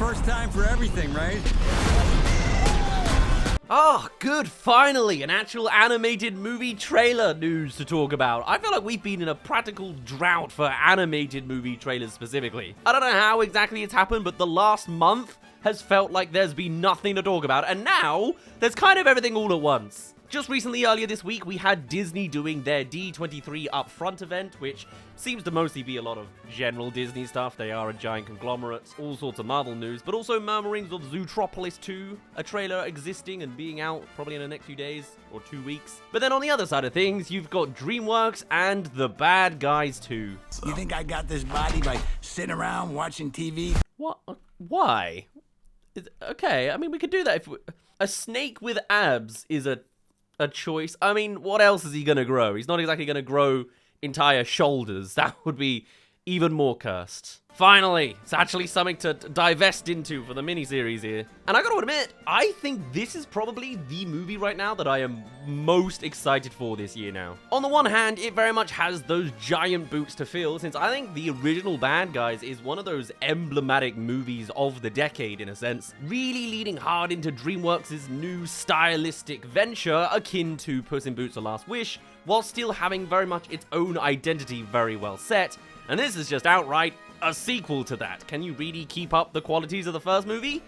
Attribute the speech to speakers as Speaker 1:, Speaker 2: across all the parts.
Speaker 1: first time for everything, right?
Speaker 2: Oh, good, finally, an actual animated movie trailer news to talk about. I feel like we've been in a practical drought for animated movie trailers specifically. I don't know how exactly it's happened, but the last month has felt like there's been nothing to talk about, and now there's kind of everything all at once. Just recently, earlier this week, we had Disney doing their D23 Upfront event, which seems to mostly be a lot of general Disney stuff. They are a giant conglomerate, all sorts of Marvel news, but also murmurings of Zootropolis 2, a trailer existing and being out probably in the next few days or 2 weeks. But then on the other side of things, you've got DreamWorks and The Bad Guys 2.
Speaker 1: You think I got this body by sitting around watching TV?
Speaker 2: What? Why? Okay, I mean, we could do that if a snake with abs is a choice. I mean, what else is he gonna grow? He's not exactly gonna grow entire shoulders. That would be even more cursed. Finally, it's actually something to divest into for the miniseries here. And I gotta admit, I think this is probably the movie right now that I am most excited for this year now. On the one hand, it very much has those giant boots to fill, since I think the original Bad Guys is one of those emblematic movies of the decade in a sense, really leading hard into DreamWorks' new stylistic venture akin to Puss in Boots: The Last Wish, while still having very much its own identity very well set. And this is just outright a sequel to that. Can you really keep up the qualities of the first movie?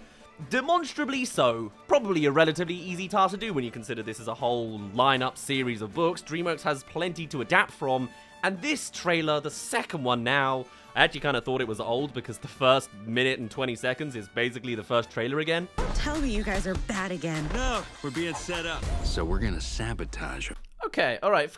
Speaker 2: Demonstrably so. Probably a relatively easy task to do when you consider this as a whole lineup series of books. DreamWorks has plenty to adapt from, and this trailer, the second one now, I actually kind of thought it was old because the first minute and 20 seconds is basically the first trailer again.
Speaker 3: Tell me you guys are bad again.
Speaker 1: No, we're being set up. So we're gonna sabotage him.
Speaker 2: Okay, alright.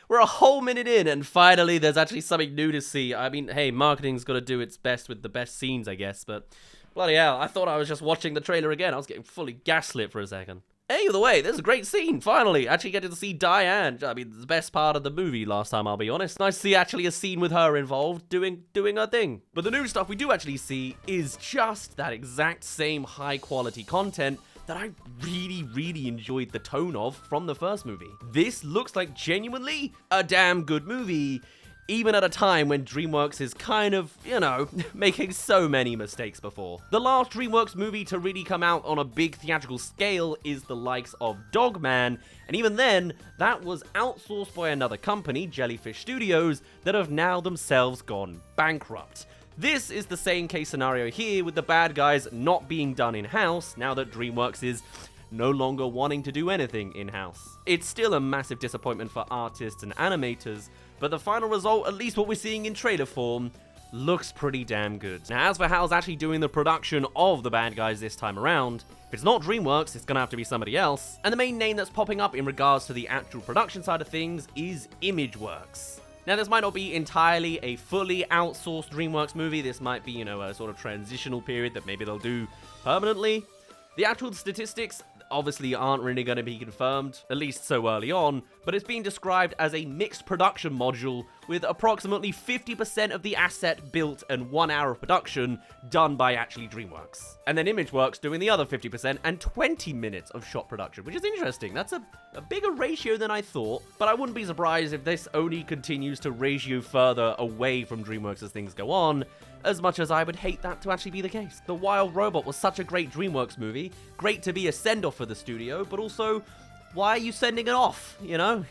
Speaker 2: We're a whole minute in, and finally there's actually something new to see. I mean, hey, marketing's got to do its best with the best scenes, I guess, but bloody hell, I thought I was just watching the trailer again. I was getting fully gaslit for a second. Hey, either way, there's a great scene, finally. Actually getting to see Diane. I mean, the best part of the movie last time, I'll be honest. Nice to see actually a scene with her involved, doing her thing. But the new stuff we do actually see is just that exact same high-quality content that I really enjoyed the tone of from the first movie. This looks like genuinely a damn good movie, even at a time when DreamWorks is kind of, you know, making so many mistakes before. The last DreamWorks movie to really come out on a big theatrical scale is the likes of Dogman, and even then, that was outsourced by another company, Jellyfish Studios, that have now themselves gone bankrupt. This is the same case scenario here, with the Bad Guys not being done in-house, now that DreamWorks is no longer wanting to do anything in-house. It's still a massive disappointment for artists and animators, but the final result, at least what we're seeing in trailer form, looks pretty damn good. Now, as for how's actually doing the production of the Bad Guys this time around, if it's not DreamWorks, it's gonna have to be somebody else, and the main name that's popping up in regards to the actual production side of things is ImageWorks. Now, this might not be entirely a fully outsourced DreamWorks movie. This might be, you know, a sort of transitional period that maybe they'll do permanently. The actual statistics obviously aren't really going to be confirmed, at least so early on, but it's being described as a mixed production module with approximately 50% of the asset built and 1 hour of production done by actually DreamWorks. And then ImageWorks doing the other 50% and 20 minutes of shot production, which is interesting. That's a bigger ratio than I thought, but I wouldn't be surprised if this only continues to ratio further away from DreamWorks as things go on, as much as I would hate that to actually be the case. The Wild Robot was such a great DreamWorks movie, great to be a send-off for the studio, but also, why are you sending it off, you know?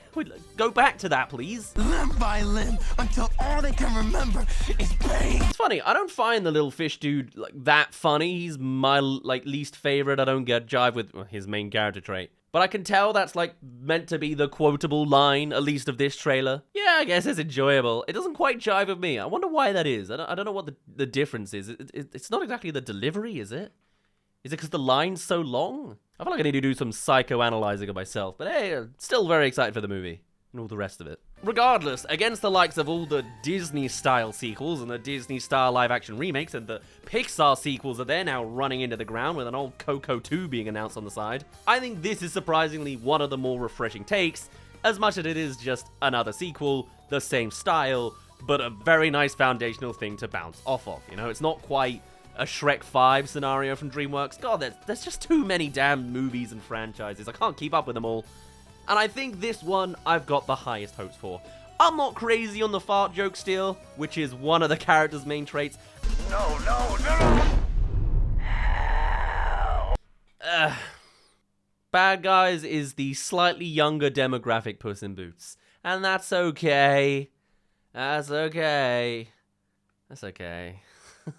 Speaker 2: Go back to that, please.
Speaker 1: Limb by limb, until all they can remember is pain.
Speaker 2: It's funny, I don't find the little fish dude that funny. He's my least favorite. I don't get jive with his main character trait. But I can tell that's meant to be the quotable line, at least of this trailer. Yeah, I guess it's enjoyable. It doesn't quite jive with me. I wonder why that is. I don't know what the difference is. It's not exactly the delivery, is it? Is it because the line's so long? I feel like I need to do some psychoanalyzing of myself. But hey, still very excited for the movie and all the rest of it. Regardless, against the likes of all the Disney-style sequels and the Disney-style live-action remakes and the Pixar sequels that they're now running into the ground with an old Coco 2 being announced on the side, I think this is surprisingly one of the more refreshing takes, as much as it is just another sequel, the same style, but a very nice foundational thing to bounce off of. You know, it's not quite a Shrek 5 scenario from DreamWorks. God, there's just too many damn movies and franchises. I can't keep up with them all. And I think this one I've got the highest hopes for. I'm not crazy on the fart joke still, which is one of the character's main traits.
Speaker 1: No.
Speaker 2: Bad Guys is the slightly younger demographic Puss in Boots. And that's okay. That's okay. That's okay.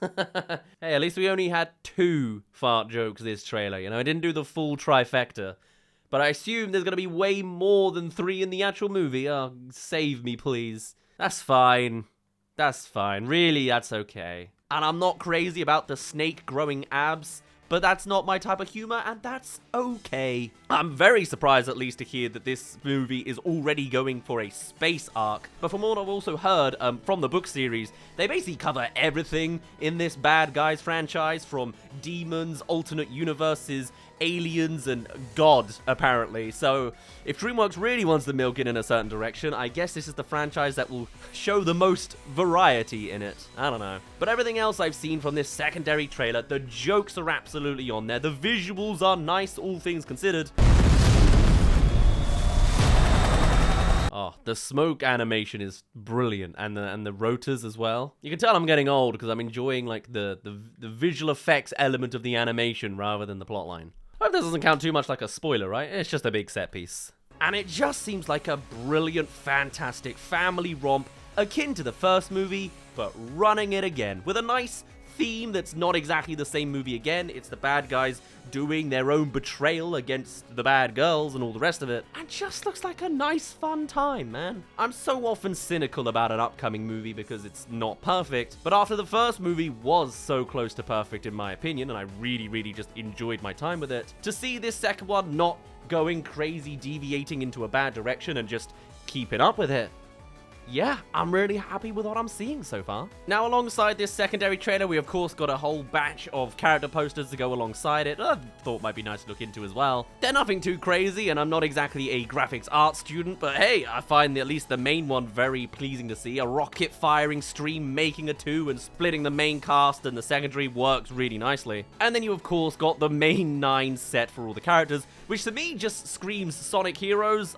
Speaker 2: Hey, at least we only had 2 fart jokes this trailer, you know? I didn't do the full trifecta. But I assume there's gonna be way more than 3 in the actual movie. Oh, save me, please. That's fine. That's fine. Really, that's okay. And I'm not crazy about the snake growing abs, but that's not my type of humor, and that's okay. I'm very surprised, at least, to hear that this movie is already going for a space arc. But from what I've also heard from the book series, they basically cover everything in this Bad Guys franchise, from demons, alternate universes, aliens, and God, apparently. So if DreamWorks really wants to milk it in a certain direction, I guess this is the franchise that will show the most variety in it. I don't know. But everything else I've seen from this secondary trailer, the jokes are absolutely on there. The visuals are nice, all things considered. Oh, the smoke animation is brilliant, and the rotors as well. You can tell I'm getting old because I'm enjoying like the visual effects element of the animation rather than the plotline. I hope this doesn't count too much like a spoiler, right? It's just a big set piece. And it just seems like a brilliant, fantastic family romp akin to the first movie, but running it again with a nice theme that's not exactly the same movie again. It's the bad guys doing their own betrayal against the bad girls and all the rest of it. And just looks like a nice, fun time, man. I'm so often cynical about an upcoming movie because it's not perfect, but after the first movie was so close to perfect in my opinion, and I really, really just enjoyed my time with it, to see this second one not going crazy, deviating into a bad direction and just keeping up with it, yeah, I'm really happy with what I'm seeing so far. Now, alongside this secondary trailer, we of course got a whole batch of character posters to go alongside it. I thought might be nice to look into as well. They're nothing too crazy, and I'm not exactly a graphics art student, but hey, I find at least the main one very pleasing to see. A rocket firing stream making a 2 and splitting the main cast, and the secondary works really nicely. And then you of course got the main 9 set for all the characters, which to me just screams Sonic Heroes.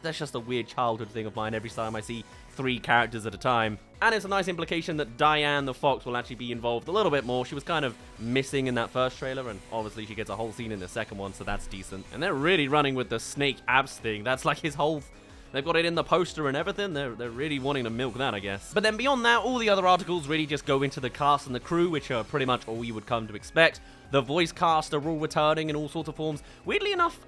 Speaker 2: That's just a weird childhood thing of mine every time I see 3 characters at a time. And it's a nice implication that Diane the Fox will actually be involved a little bit more. She was kind of missing in that first trailer, and obviously she gets a whole scene in the second one, so that's decent. And they're really running with the snake abs thing. That's like his whole... They've got it in the poster and everything. They're really wanting to milk that, I guess. But then beyond that, all the other articles really just go into the cast and the crew, which are pretty much all you would come to expect. The voice cast are all returning in all sorts of forms. Weirdly enough,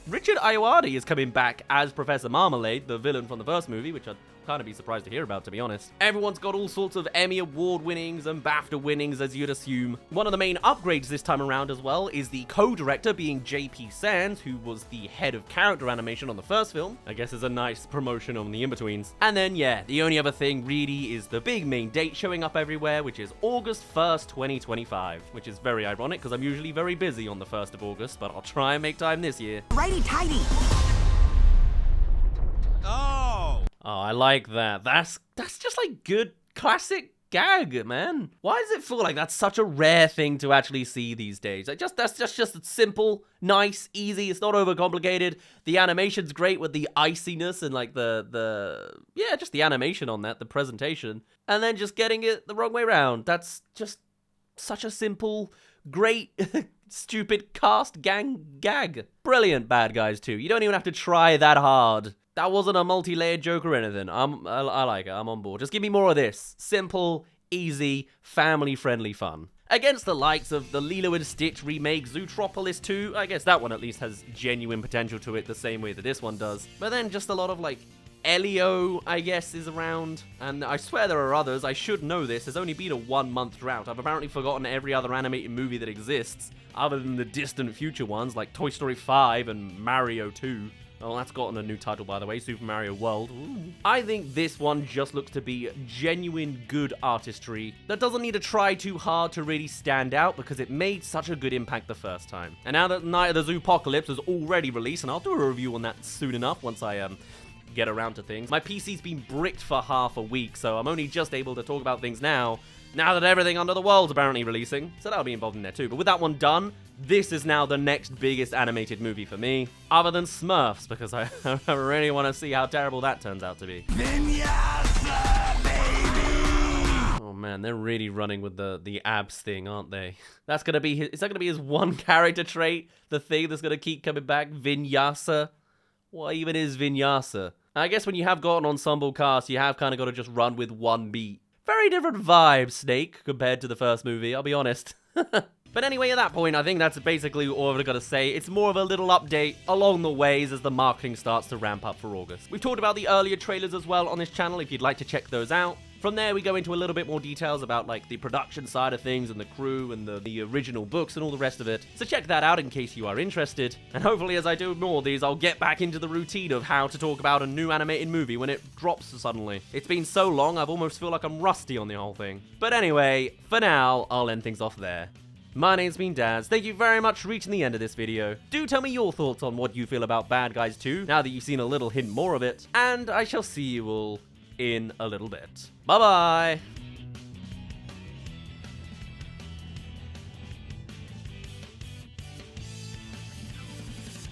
Speaker 2: Richard Ayoade is coming back as Professor Marmalade, the villain from the first movie, which I'd kind of be surprised to hear about, to be honest. Everyone's got all sorts of Emmy Award winnings and BAFTA winnings, as you'd assume. One of the main upgrades this time around as well is the co-director being JP Sands, who was the head of character animation on the first film. I guess is a nice promotion on the in-betweens. And then, yeah, the only other thing really is the big main date showing up everywhere, which is August 1st, 2025, which is very ironic because I'm usually very busy on the 1st of August, but I'll try and make time this year.
Speaker 3: Righty-tighty.
Speaker 2: Oh, I like that. That's just like good classic gag, man. Why does it feel like that's such a rare thing to actually see these days? Like that's just simple, nice, easy. It's not overcomplicated. The animation's great with the iciness and like yeah, just the animation on that, the presentation, and then just getting it the wrong way around. That's just such a simple, great, stupid cast gag. Brilliant Bad Guys 2. You don't even have to try that hard. That wasn't a multi-layered joke or anything. I like it. I'm on board. Just give me more of this. Simple, easy, family-friendly fun. Against the likes of the Lilo & Stitch remake, Zootropolis 2, I guess that one at least has genuine potential to it the same way that this one does. But then just a lot of, like, Elio, I guess, is around. And I swear there are others. I should know this. There's only been a 1-month drought. I've apparently forgotten every other animated movie that exists, other than the distant future ones, like Toy Story 5 and Mario 2. Well, that's gotten a new title, by the way, Super Mario World. Ooh. I think this one just looks to be genuine good artistry that doesn't need to try too hard to really stand out because it made such a good impact the first time. And now that Night of the Zoopocalypse is already released, and I'll do a review on that soon enough once I get around to things. My PC's been bricked for half a week, so I'm only just able to talk about things now that everything under the world's apparently releasing. So that'll be involved in there too. But with that one done, this is now the next biggest animated movie for me, other than Smurfs, because I really want to see how terrible that turns out to be.
Speaker 1: Vinyasa, baby!
Speaker 2: Oh man, they're really running with the abs thing, aren't they? That's gonna be is that gonna be his one character trait? The thing that's gonna keep coming back? Vinyasa? What even is Vinyasa? I guess when you have got an ensemble cast, you have kind of got to just run with one beat. Very different vibe, Snake, compared to the first movie, I'll be honest. But anyway, at that point, I think that's basically all I've got to say. It's more of a little update along the ways as the marketing starts to ramp up for August. We've talked about the earlier trailers as well on this channel, if you'd like to check those out. From there, we go into a little bit more details about, like, the production side of things and the crew and the original books and all the rest of it. So check that out in case you are interested. And hopefully, as I do more of these, I'll get back into the routine of how to talk about a new animated movie when it drops suddenly. It's been so long, I've almost feel like I'm rusty on the whole thing. But anyway, for now, I'll end things off there. My name's been Daz. Thank you very much for reaching the end of this video. Do tell me your thoughts on what you feel about Bad Guys 2, now that you've seen a little hint more of it. And I shall see you all in a little bit. Bye-bye!